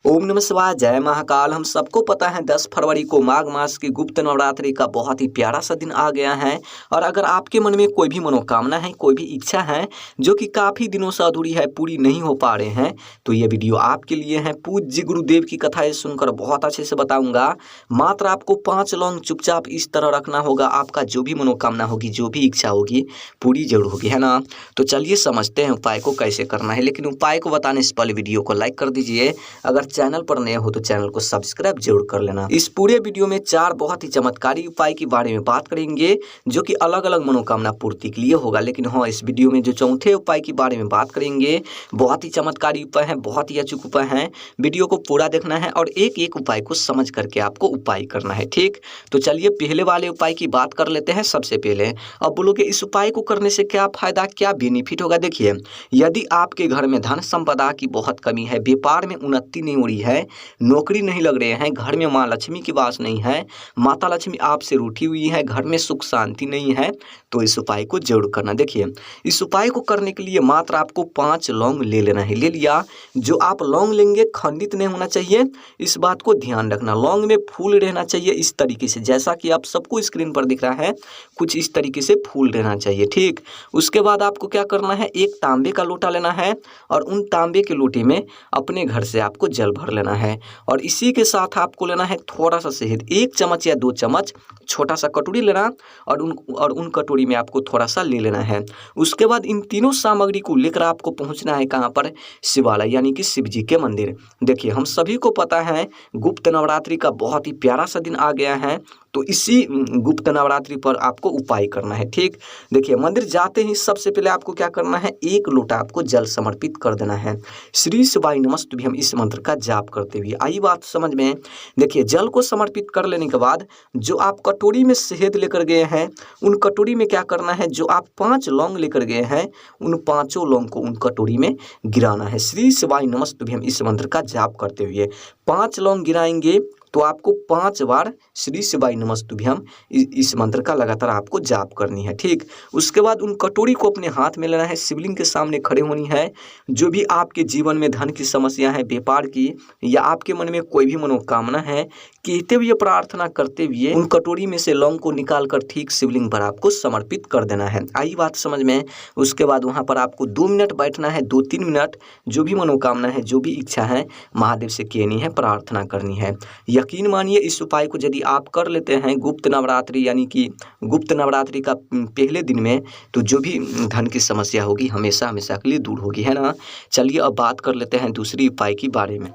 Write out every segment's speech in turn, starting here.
ओम नमः शिवाय, जय महाकाल। हम सबको पता है 10 फरवरी को माघ मास की गुप्त नवरात्रि का बहुत ही प्यारा सा दिन आ गया है। और अगर आपके मन में कोई भी मनोकामना है, कोई भी इच्छा है जो कि काफ़ी दिनों से अधूरी है, पूरी नहीं हो पा रहे हैं, तो ये वीडियो आपके लिए है। पूज्य गुरुदेव की कथाएं सुनकर बहुत अच्छे से बताऊंगा। मात्र आपको 5 लौंग चुपचाप इस तरह रखना होगा। आपका जो भी मनोकामना होगी, जो भी इच्छा होगी, पूरी जरूर होगी, है ना। तो चलिए समझते हैं उपाय को कैसे करना है। लेकिन उपाय को बताने से पहले वीडियो को लाइक कर दीजिए। अगर चैनल पर नए हो तो चैनल को सब्सक्राइब जरूर कर लेना। इस पूरे वीडियो में 4 बहुत ही चमत्कारी उपाय के बारे में बात करेंगे जो कि अलग अलग मनोकामना पूर्ति के लिए होगा। लेकिन हाँ, इस वीडियो में जो चौथे उपाय के बारे में बात करेंगे, बहुत ही चमत्कारी उपाय है, बहुत ही अचूक उपाय है। वीडियो को पूरा देखना है और एक एक उपाय को समझ करके आपको उपाय करना है, ठीक। तो चलिए पहले वाले उपाय की बात कर लेते हैं। सबसे पहले अब बोलोगे इस उपाय को करने से क्या फायदा, क्या बेनिफिट होगा। देखिए, यदि आपके घर में धन संपदा की बहुत कमी है, व्यापार में उन्नति नहीं हो रही है, नौकरी नहीं लग रहे हैं, घर में माँ लक्ष्मी की वास नहीं है, माता लक्ष्मी आपसे रूठी हुई है, घर में सुख शांति नहीं है, तो इस उपाय को जरूर करना। देखिए, इस उपाय को करने के लिए मात्र आपको 5 लौंग ले लेना है। ले लिया। जो आप लौंग लेंगे खंडित नहीं होना चाहिए, इस बात को ध्यान रखना। लौंग में फूल रहना चाहिए इस तरीके से, जैसा कि आप सबको स्क्रीन पर दिख रहा है, कुछ इस तरीके से फूल रहना चाहिए, ठीक। उसके बाद आपको क्या करना है, एक तांबे का लोटा लेना है और उन तांबे के लोटे में अपने घर से आपको जल भर लेना है। और इसी के साथ आपको लेना है थोड़ा सा शहद, 1 चम्मच या 2 चम्मच, छोटा सा कटोरी लेना और उन कटोरी में आपको थोड़ा सा ले लेना है। उसके बाद इन तीनों सामग्री को लेकर आपको पहुंचना है कहाँ पर, शिवालय यानी कि शिव जी के मंदिर। देखिए, हम सभी को पता है गुप्त नवरात्रि का बहुत ही प्यारा सा दिन आ गया है, तो इसी गुप्त नवरात्रि पर आपको उपाय करना है, ठीक। देखिए, मंदिर जाते ही सबसे पहले आपको क्या करना है, 1 लोटा आपको जल समर्पित कर देना है। श्री शिवाय नमस्तुभ्यं इस मंत्र का जाप करते हुए। आई बात समझ में। देखिए, जल को समर्पित कर लेने के बाद जो आप कटोरी में शहद लेकर गए हैं, उन कटोरी में क्या करना है, जो आप 5 लौंग लेकर गए हैं, उन 5 लौंग को उन कटोरी में गिराना है। श्री शिवाय नमस्तुभ्यं इस मंत्र का जाप करते हुए 5 लौंग गिराएंगे तो आपको 5 बार श्री शिवाय नमस्तुभ्यं इस मंत्र का लगातार आपको जाप करनी है, ठीक। उसके बाद उन कटोरी को अपने हाथ में लेना है, शिवलिंग के सामने खड़े होनी है। जो भी आपके जीवन में धन की समस्या है, व्यापार की, या आपके मन में कोई भी मनोकामना है, कहते हुए प्रार्थना करते हुए उन कटोरी में से लौंग को निकाल कर ठीक शिवलिंग पर आपको समर्पित कर देना है। आई बात समझ में। उसके बाद वहाँ पर आपको 2 मिनट बैठना है, 2-3 मिनट। जो भी मनोकामना है, जो भी इच्छा है, महादेव से कहनी है, प्रार्थना करनी है। यकीन मानिए, इस उपाय को यदि आप कर लेते हैं गुप्त नवरात्रि यानी कि गुप्त नवरात्रि का पहले दिन में, तो जो भी धन की समस्या होगी हमेशा हमेशा के लिए दूर होगी, है ना। चलिए अब बात कर लेते हैं दूसरी उपाय के बारे में।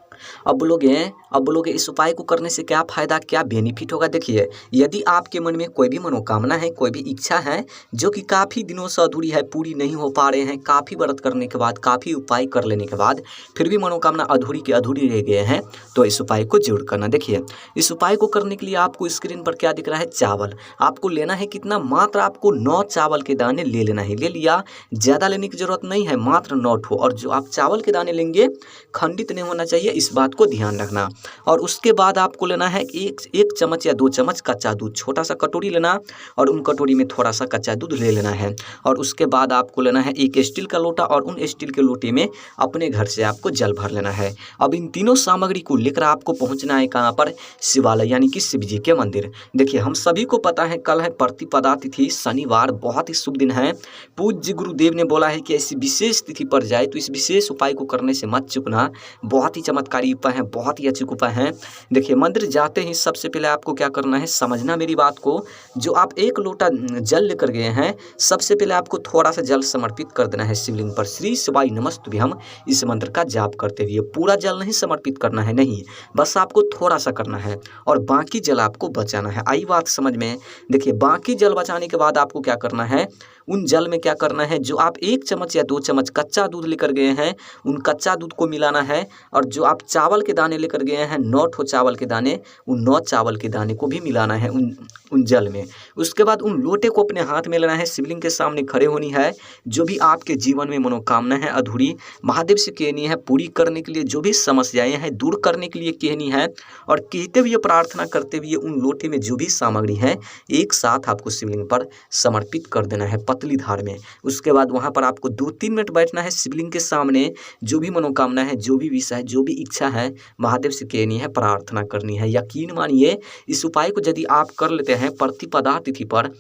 अब बोलोगे इस उपाय को करने से क्या फायदा, क्या बेनिफिट होगा। देखिए, यदि आपके मन में कोई भी मनोकामना है, कोई भी इच्छा है जो कि काफ़ी दिनों से अधूरी है, पूरी नहीं हो पा रहे हैं, काफ़ी व्रत करने के बाद, काफ़ी उपाय कर लेने के बाद फिर भी मनोकामना अधूरी के अधूरी रह गए हैं, तो इस उपाय को जरूर करना। देखिए, इस उपाय को करने के लिए आपको स्क्रीन पर क्या दिख रहा है, चावल। आपको लेना है कितना, मात्र आपको 9 चावल के दाने ले लेना है। ले लिया। ज़्यादा लेने की जरूरत नहीं है, मात्र 9 ठो। और जो आप चावल के दाने लेंगे खंडित नहीं होना चाहिए, इस बात को ध्यान रखना। और उसके बाद आपको लेना है 1 चम्मच या 2 चम्मच कच्चा दूध, छोटा सा कटोरी लेना और उन कटोरी में थोड़ा सा कच्चा दूध ले लेना है। और उसके बाद आपको लेना है 1 स्टील का लोटा और उन स्टील के लोटे में अपने घर से आपको जल भर लेना है। अब इन तीनों सामग्री को लेकर आपको पहुंचना है कहाँ पर, शिवालय यानी कि शिव जी के मंदिर। देखिए, हम सभी को पता है कल है प्रतिपदा तिथि, शनिवार, बहुत ही शुभ दिन है। पूज्य गुरुदेव ने बोला है कि ऐसी विशेष तिथि पर जाए तो इस विशेष उपाय को करने से मत चूकना। बहुत ही चमत्कारी उपाय है, बहुत ही अच्छे उपाय हैं। देखिए, मंदिर जाते ही सबसे पहले आपको क्या करना है, समझना मेरी बात को। जो आप 1 लोटा जल लेकर गए हैं, सबसे पहले आपको थोड़ा सा जल समर्पित कर देना है शिवलिंग पर। श्री शिवाय नमस्तुभ्यं इस मंत्र का जाप करते हुए। पूरा जल नहीं समर्पित करना है, नहीं, बस आपको थोड़ा सा करना है और बाकी जल आपको बचाना है। आई बात समझ में। देखिए, बाकी जल बचाने के बाद आपको क्या करना है, उन जल में क्या करना है, जो आप 1 चम्मच या 2 चम्मच कच्चा दूध लेकर गए हैं, उन कच्चा दूध को मिलाना है। और जो आप चावल के दाने लेकर गए हैं, 9 ठो चावल के दाने, उन 9 चावल के दाने को भी मिलाना है उन जल में। उसके बाद उन लोटे को अपने हाथ में लेना है, शिवलिंग के सामने खड़े होनी है। जो भी आपके जीवन में मनोकामना है अधूरी, महादेव से कहनी है, पूरी करने के लिए जो भी समस्याएं हैं दूर करने के लिए कहनी है। और कहते हुए प्रार्थना करते हुए उन लोटे में जो भी सामग्री है एक साथ आपको शिवलिंग पर समर्पित कर देना है, पतली धार में। उसके बाद वहाँ पर आपको 2-3 मिनट बैठना है शिवलिंग के सामने। जो भी मनोकामना है, जो भी विषय है, जो भी इच्छा है महादेव से कहनी है, प्रार्थना करनी है। यकीन मानिए इस उपाय को यदि आप कर लेते हैं प्रतिपदा तिथि पर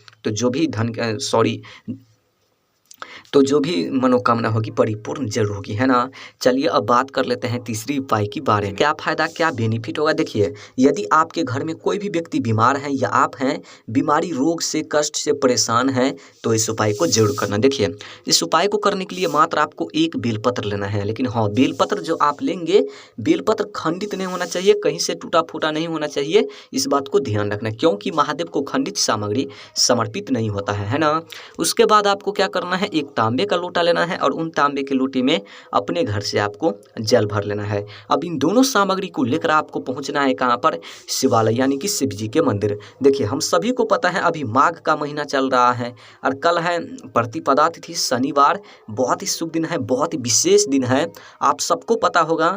तो जो भी मनोकामना होगी परिपूर्ण जरूर होगी, है ना। चलिए अब बात कर लेते हैं तीसरी उपाय की बारे में। क्या फायदा क्या बेनिफिट होगा देखिए, यदि आपके घर में कोई भी व्यक्ति बीमार है या आप हैं बीमारी रोग से कष्ट से परेशान हैं तो इस उपाय को जरूर करना। देखिए इस उपाय को करने के लिए मात्र आपको एक बेलपत्र लेना है, लेकिन हाँ बेलपत्र जो आप लेंगे बेलपत्र खंडित नहीं होना चाहिए, कहीं से टूटा फूटा नहीं होना चाहिए, इस बात को ध्यान रखना क्योंकि महादेव को खंडित सामग्री समर्पित नहीं होता है ना। उसके बाद आपको क्या करना है, एक तांबे का लोटा लेना है और उन तांबे के लोटे में अपने घर से आपको जल भर लेना है। अब इन दोनों सामग्री को लेकर आपको पहुंचना है कहाँ पर, शिवालय यानी कि शिव जी के मंदिर। देखिए हम सभी को पता है अभी माघ का महीना चल रहा है और कल है प्रतिपदा तिथि शनिवार, बहुत ही शुभ दिन है, बहुत ही विशेष दिन है। आप सबको पता होगा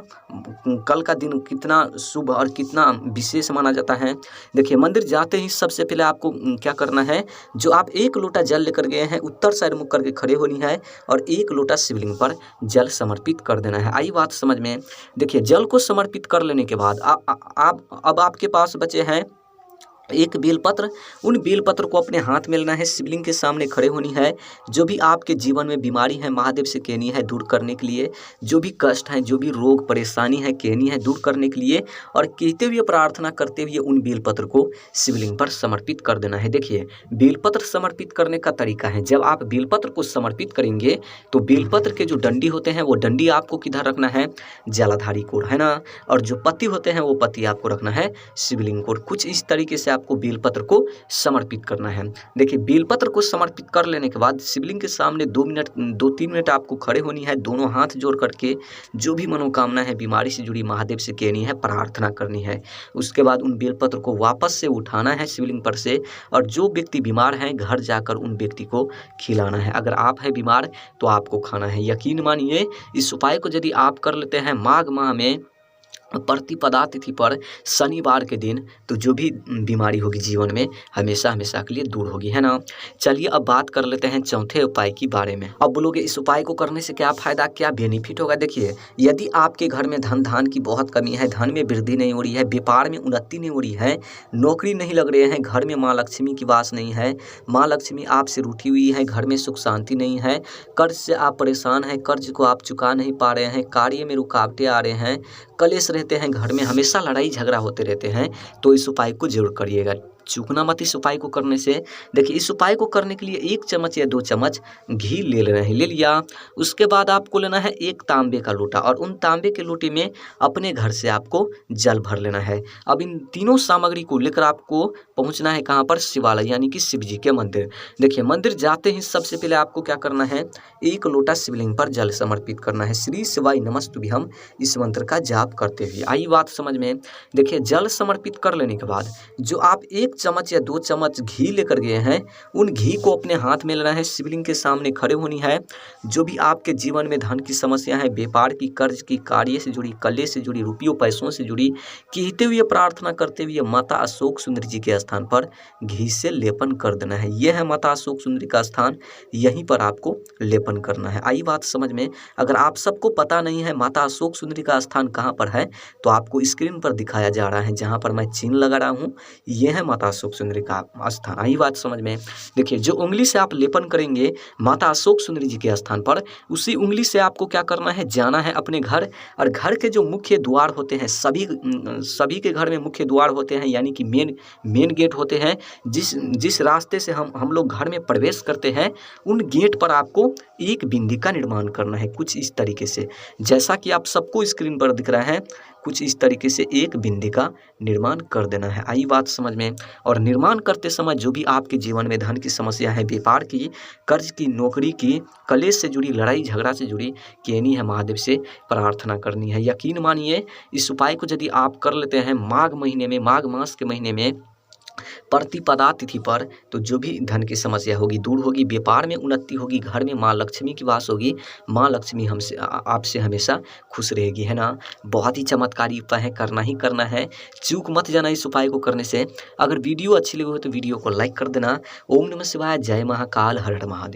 कल का दिन कितना शुभ और कितना विशेष माना जाता है। देखिए मंदिर जाते ही सबसे पहले आपको क्या करना है, जो आप एक लोटा जल लेकर गए हैं उत्तर साइड मुख करके खड़े होनी है और एक लोटा शिवलिंग पर जल समर्पित कर देना है। आई बात समझ में। देखिए जल को समर्पित कर लेने के बाद अब आपके पास बचे हैं एक बेलपत्र। उन बेलपत्र को अपने हाथ में लेना है, शिवलिंग के सामने खड़े होनी है। जो भी आपके जीवन में बीमारी है महादेव से कहनी है दूर करने के लिए, जो भी कष्ट है जो भी रोग परेशानी है कहनी है दूर करने के लिए, और कहते हुए प्रार्थना करते हुए उन बेलपत्र को शिवलिंग पर समर्पित कर देना है। देखिए बेलपत्र समर्पित करने का तरीका है, जब आप बेलपत्र को समर्पित करेंगे तो बेलपत्र के जो डंडी होते हैं वो डंडी आपको किधर रखना है, जलाधारी को, है ना, और जो पत्ती होते हैं वो पत्ती आपको रखना है शिवलिंग को। कुछ इस तरीके से आपको बेलपत्र को समर्पित करना है। देखिए बेलपत्र को समर्पित कर लेने के बाद शिवलिंग के सामने 2-3 मिनट आपको खड़े होनी है, दोनों हाथ जोड़ करके जो भी मनोकामना है बीमारी से जुड़ी महादेव से कहनी है, प्रार्थना करनी है। उसके बाद उन बेलपत्र को वापस से उठाना है शिवलिंग पर से और जो व्यक्ति बीमार है घर जाकर उन व्यक्ति को खिलाना है। अगर आप है बीमार तो आपको खाना है। यकीन मानिए इस उपाय को यदि आप कर लेते हैं माघ माह में प्रतिपदा तिथि पर शनिवार के दिन तो जो भी बीमारी होगी जीवन में हमेशा हमेशा के लिए दूर होगी, है ना। चलिए अब बात कर लेते हैं चौथे उपाय के बारे में। अब बोलोगे इस उपाय को करने से क्या फायदा क्या बेनिफिट होगा। देखिए यदि आपके घर में धन की बहुत कमी है, धन में वृद्धि नहीं हो रही है, व्यापार में उन्नति नहीं हो रही है, नौकरी नहीं लग रहे हैं, घर में माँ लक्ष्मी की वास नहीं है, माँ लक्ष्मी आपसे रूठी हुई है, घर में सुख शांति नहीं है, कर्ज से आप परेशान हैं, कर्ज को आप चुका नहीं पा रहे हैं, कार्य में रुकावटें आ रहे हैं, कलेश रहते हैं, घर में हमेशा लड़ाई झगड़ा होते रहते हैं, तो इस उपाय को जरूर करिएगा, चूकना मत इस उपाय को करने से। देखिए इस उपाय को करने के लिए 1 चम्मच या 2 चम्मच घी ले लेना है, ले लिया। उसके बाद आपको लेना है एक तांबे का लोटा और उन तांबे के लोटे में अपने घर से आपको जल भर लेना है। अब इन तीनों सामग्री को लेकर आपको पहुंचना है कहाँ पर, शिवालय यानी कि शिव जी के मंदिर। देखिए मंदिर जाते ही सबसे पहले आपको क्या करना है, एक लोटा शिवलिंग पर जल समर्पित करना है, श्री शिवाय नमस्तुभ्यम इस मंत्र का जाप करते हुए। आई बात समझ में। देखिए जल समर्पित कर लेने के बाद जो आप 1 चम्मच या 2 चम्मच घी लेकर गए हैं उन घी को अपने हाथ में लेना है, शिवलिंग के सामने खड़े होनी है। जो भी आपके जीवन में धन की समस्या है, व्यापार की, कर्ज की, कार्य से जुड़ी, कले से जुड़ी, रुपयों पैसों से जुड़ी, कहते हुए प्रार्थना करते हुए माता अशोक सुंदरी जी के स्थान पर घी से लेपन कर देना है। यह है माता अशोक सुंदरी का स्थान, यहीं पर आपको लेपन करना है। आई बात समझ में। अगर आप सबको पता नहीं है माता अशोक सुंदरी का स्थान कहाँ पर है तो आपको स्क्रीन पर दिखाया जा रहा है, जहाँ पर मैं चिन्ह लगा रहा हूँ, यह है माता अशोक सुंदरी का स्थान। आई बात समझ में। देखिए जो उंगली से आप लेपन करेंगे माता अशोक सुंदरी जी के स्थान पर, उसी उंगली से आपको क्या करना है, जाना है अपने घर, और घर के जो मुख्य द्वार होते हैं, सभी के घर में मुख्य द्वार होते हैं यानी कि मेन गेट होते हैं, जिस रास्ते से हम लोग घर में प्रवेश करते हैं, उन गेट पर आपको एक बिंदी का निर्माण करना है। कुछ इस तरीके से, जैसा कि आप सबको स्क्रीन पर दिख रहा है, कुछ इस तरीके से एक बिंदी का निर्माण कर देना है। आई बात समझ में। और निर्माण करते समय जो भी आपके जीवन में धन की समस्या है, व्यापार की, कर्ज की, नौकरी की, कलेश से जुड़ी, लड़ाई झगड़ा से जुड़ी, कहनी है महादेव से प्रार्थना करनी है। यकीन मानिए इस उपाय को यदि आप कर लेते हैं माघ महीने में, माघ मास के महीने में प्रतिपदा तिथि पर, तो जो भी धन की समस्या होगी दूर होगी, व्यापार में उन्नति होगी, घर में माँ लक्ष्मी की वास होगी, माँ लक्ष्मी हमसे आपसे हमेशा खुश रहेगी, है ना। बहुत ही चमत्कारी उपाय है, करना ही करना है, चूक मत जाना इस उपाय को करने से। अगर वीडियो अच्छी लगी हो तो वीडियो को लाइक कर देना। ओम नमः शिवाय, जय महाकाल, हर हर महादेव।